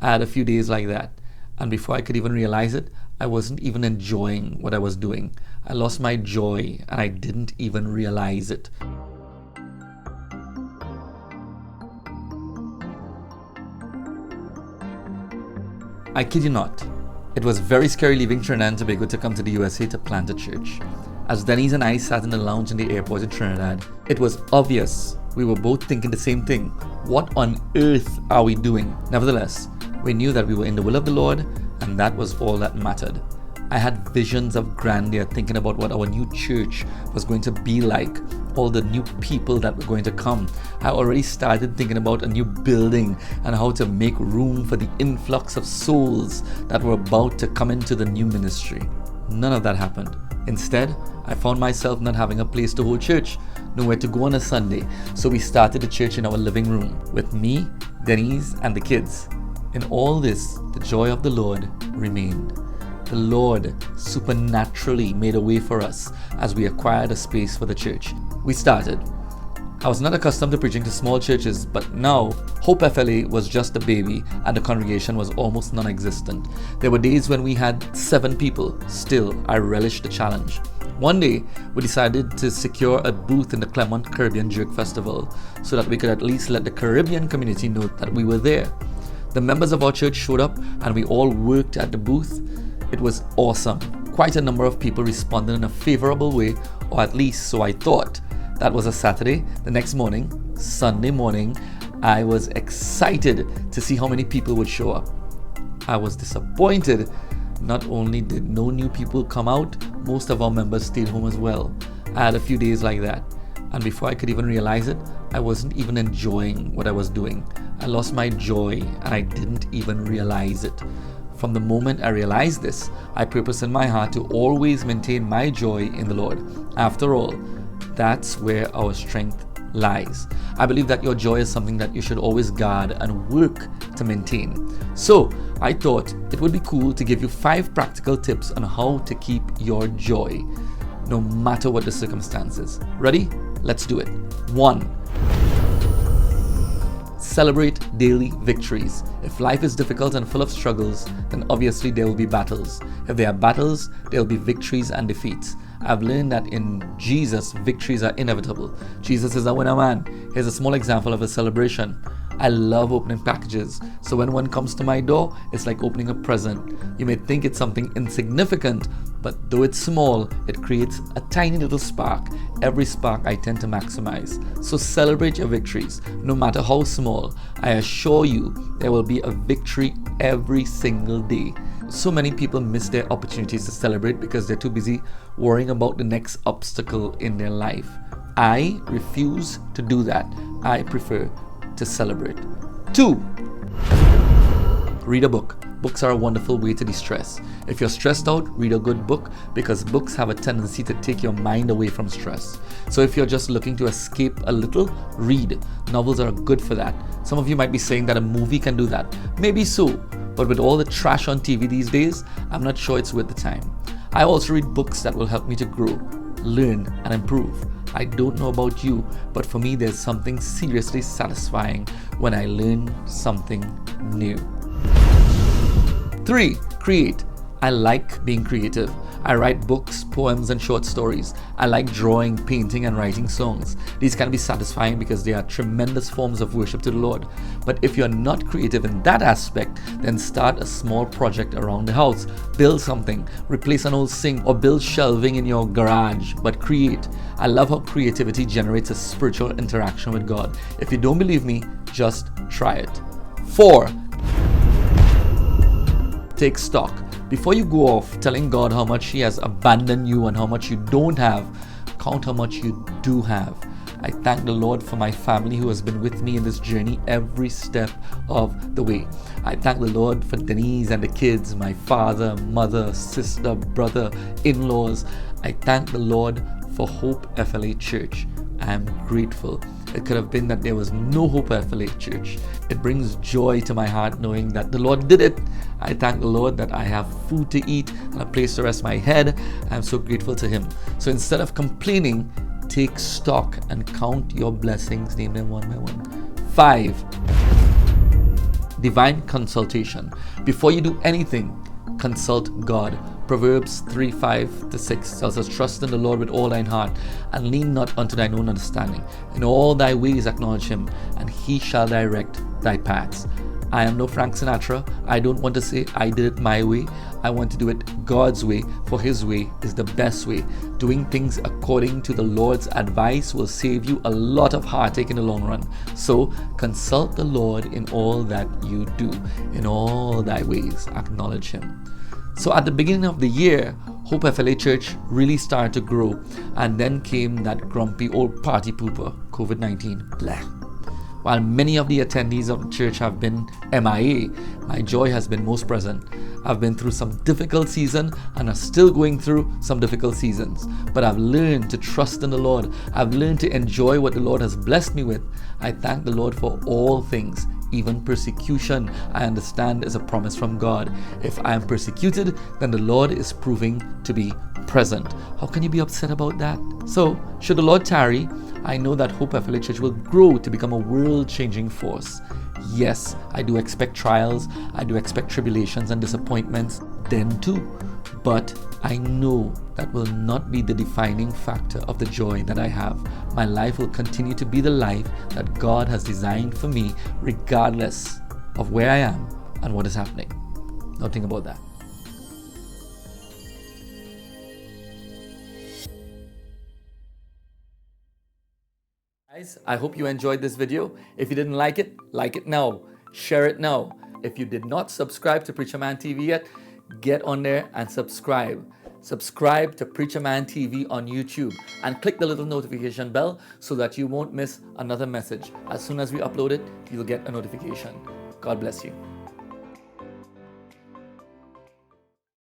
I had a few days like that. And before I could even realize it, I wasn't even enjoying what I was doing. I lost my joy and I didn't even realize it. I kid you not. It was very scary leaving Trinidad and Tobago to come to the USA to plant a church. As Denise and I sat in the lounge in the airport in Trinidad, it was obvious we were both thinking the same thing. What on earth are we doing? Nevertheless, we knew that we were in the will of the Lord, and that was all that mattered. I had visions of grandeur, thinking about what our new church was going to be like, all the new people that were going to come. I already started thinking about a new building and how to make room for the influx of souls that were about to come into the new ministry. None of that happened. Instead, I found myself not having a place to hold church, nowhere to go on a Sunday, so we started the church in our living room with me, Denise, and the kids. In all this, the joy of the Lord remained. The Lord supernaturally made a way for us as we acquired a space for the church. We started. I was not accustomed to preaching to small churches, but now Hope FLA was just a baby and the congregation was almost non-existent. There were days when we had 7 people. Still, I relished the challenge. One day, we decided to secure a booth in the Claremont Caribbean Jerk Festival so that we could at least let the Caribbean community know that we were there. The members of our church showed up and we all worked at the booth. It was awesome. Quite a number of people responded in a favorable way, or at least so I thought. That was a Saturday. The next morning, Sunday morning, I was excited to see how many people would show up. I was disappointed. Not only did no new people come out, most of our members stayed home as well. I had a few days like that. And before I could even realize it, I wasn't even enjoying what I was doing. I lost my joy and I didn't even realize it. From the moment I realized this, I purposed in my heart to always maintain my joy in the Lord. After all, that's where our strength lies. I believe that your joy is something that you should always guard and work to maintain. So, I thought it would be cool to give you 5 practical tips on how to keep your joy, no matter what the circumstances. Ready? Let's do it. 1. Celebrate daily victories. If life is difficult and full of struggles, then obviously there will be battles. If there are battles, there will be victories and defeats. I've learned that in Jesus, victories are inevitable. Jesus is a winner man. Here's a small example of a celebration. I love opening packages, so when one comes to my door, it's like opening a present. You may think it's something insignificant, but though it's small, it creates a tiny little spark. Every spark I tend to maximize. So celebrate your victories, no matter how small. I assure you, there will be a victory every single day. So many people miss their opportunities to celebrate because they're too busy worrying about the next obstacle in their life. I refuse to do that. I prefer to celebrate. 2. Read a book. Books are a wonderful way to de-stress. If you're stressed out, read a good book because books have a tendency to take your mind away from stress. So if you're just looking to escape a little, read. Novels are good for that. Some of you might be saying that a movie can do that. Maybe so, but with all the trash on TV these days, I'm not sure it's worth the time. I also read books that will help me to grow, learn, and improve. I don't know about you, but for me there's something seriously satisfying when I learn something new. 3. Create. I like being creative. I write books, poems, and short stories. I like drawing, painting, and writing songs. These can be satisfying because they are tremendous forms of worship to the Lord. But if you're not creative in that aspect, then start a small project around the house. Build something, replace an old sink, or build shelving in your garage, but create. I love how creativity generates a spiritual interaction with God. If you don't believe me, just try it. 4. Take stock. Before you go off telling God how much He has abandoned you and how much you don't have, count how much you do have. I thank the Lord for my family who has been with me in this journey every step of the way. I thank the Lord for Denise and the kids, my father, mother, sister, brother, in-laws. I thank the Lord for Hope FLA Church. I am grateful. It could have been that there was no Hope FLA Church. It brings joy to my heart knowing that the Lord did it. I thank the Lord that I have food to eat and a place to rest my head. I'm so grateful to Him. So instead of complaining, take stock and count your blessings, name them one by one. 5. Divine consultation. Before you do anything, consult God. Proverbs 3:5-6 tells us, trust in the Lord with all thine heart, and lean not unto thine own understanding. In all thy ways acknowledge him, and he shall direct thy paths. I am no Frank Sinatra. I don't want to say I did it my way. I want to do it God's way, for his way is the best way. Doing things according to the Lord's advice will save you a lot of heartache in the long run. So consult the Lord in all that you do. In all thy ways acknowledge him. So at the beginning of the year, Hope FLA Church really started to grow, and then came that grumpy old party pooper, COVID-19. Blah. While many of the attendees of the church have been MIA, my joy has been most present. I've been through some difficult seasons and are still going through some difficult seasons. But I've learned to trust in the Lord. I've learned to enjoy what the Lord has blessed me with. I thank the Lord for all things. Even persecution, I understand, is a promise from God. If I am persecuted, then the Lord is proving to be present. How can you be upset about that? So, should the Lord tarry, I know that Hope FLA Church will grow to become a world-changing force. Yes, I do expect trials, I do expect tribulations and disappointments then too. But I know that will not be the defining factor of the joy that I have. My life will continue to be the life that God has designed for me, regardless of where I am and what is happening. Now think about that. Guys, I hope you enjoyed this video. If you didn't like it now. Share it now. If you did not subscribe to Preacher Man TV yet, get on there and subscribe. Subscribe to Preacher Man TV on YouTube and click the little notification bell so that you won't miss another message. As soon as we upload it, you'll get a notification. God bless you.